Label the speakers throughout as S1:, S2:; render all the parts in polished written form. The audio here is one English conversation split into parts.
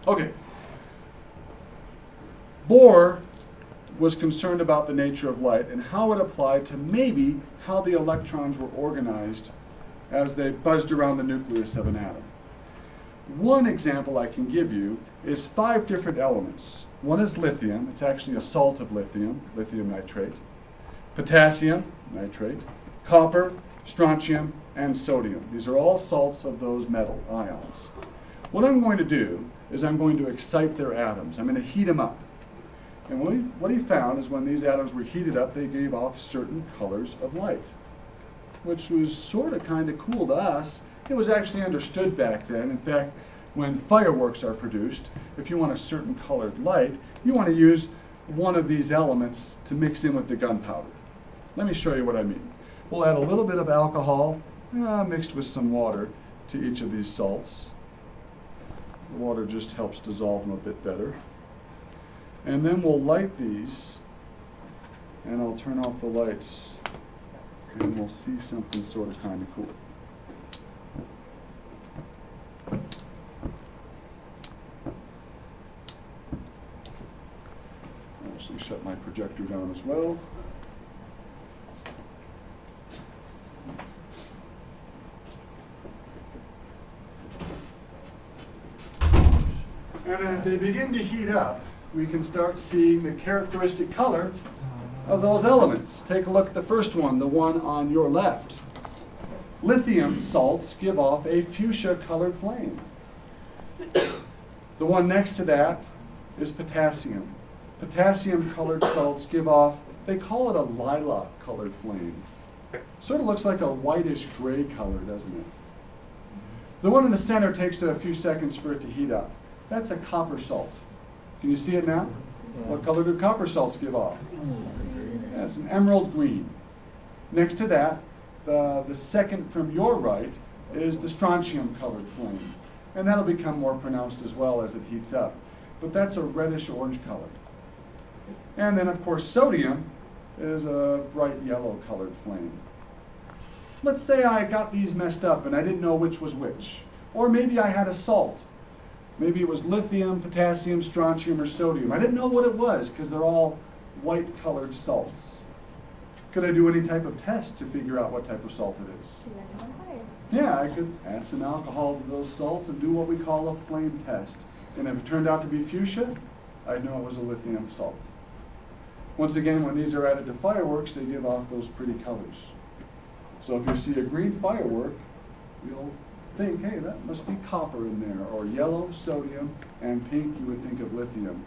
S1: Okay. Bohr was concerned about the nature of light and how it applied to maybe how the electrons were organized as they buzzed around the nucleus of an atom. One example I can give you is 5 different elements. One is lithium. It's actually a salt of lithium, lithium nitrate. Potassium, nitrate. Copper, strontium, and sodium. These are all salts of those metal ions. What I'm going to do is I'm going to excite their atoms. I'm going to heat them up. And what he found is when these atoms were heated up, they gave off certain colors of light, which was sort of kind of cool to us. It was actually understood back then. In fact, when fireworks are produced, if you want a certain colored light, you want to use one of these elements to mix in with the gunpowder. Let me show you what I mean. We'll add a little bit of alcohol mixed with some water to each of these salts. The water just helps dissolve them a bit better. And then we'll light these, and I'll turn off the lights, and we'll see something sort of kind of cool. I'll actually shut my projector down as well. And as they begin to heat up, we can start seeing the characteristic color of those elements. Take a look at the first one, the one on your left. Lithium salts give off a fuchsia-colored flame. The one next to that is potassium. Potassium-colored salts give off, they call it a lilac-colored flame. Sort of looks like a whitish gray color, doesn't it? The one in the center takes a few seconds for it to heat up. That's a copper salt. Can you see it now? What color do copper salts give off? Yeah, it's an emerald green. Next to that, the second from your right, is the strontium-colored flame. And that'll become more pronounced as well as it heats up. But that's a reddish-orange color. And then, of course, sodium is a bright yellow-colored flame. Let's say I got these messed up and I didn't know which was which. Or maybe I had a salt. Maybe it was lithium, potassium, strontium, or sodium. I didn't know what it was because they're all white-colored salts. Could I do any type of test to figure out what type of salt it is? Yeah, I could add some alcohol to those salts and do what we call a flame test. And if it turned out to be fuchsia, I'd know it was a lithium salt. Once again, when these are added to fireworks, they give off those pretty colors. So if you see a green firework, you'll think, hey, that must be copper in there, or yellow, sodium, and pink, you would think of lithium.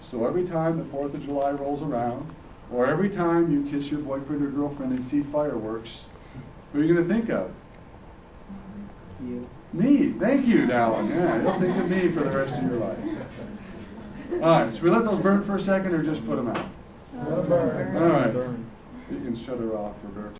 S1: So every time the 4th of July rolls around, or every time you kiss your boyfriend or girlfriend and see fireworks, who are you going to think of?
S2: You.
S1: Me. Thank you, Dallin. Yeah, you'll think of me for the rest of your life. All right, should we let those burn for a second or just put them out? All right. You can shut her off for her.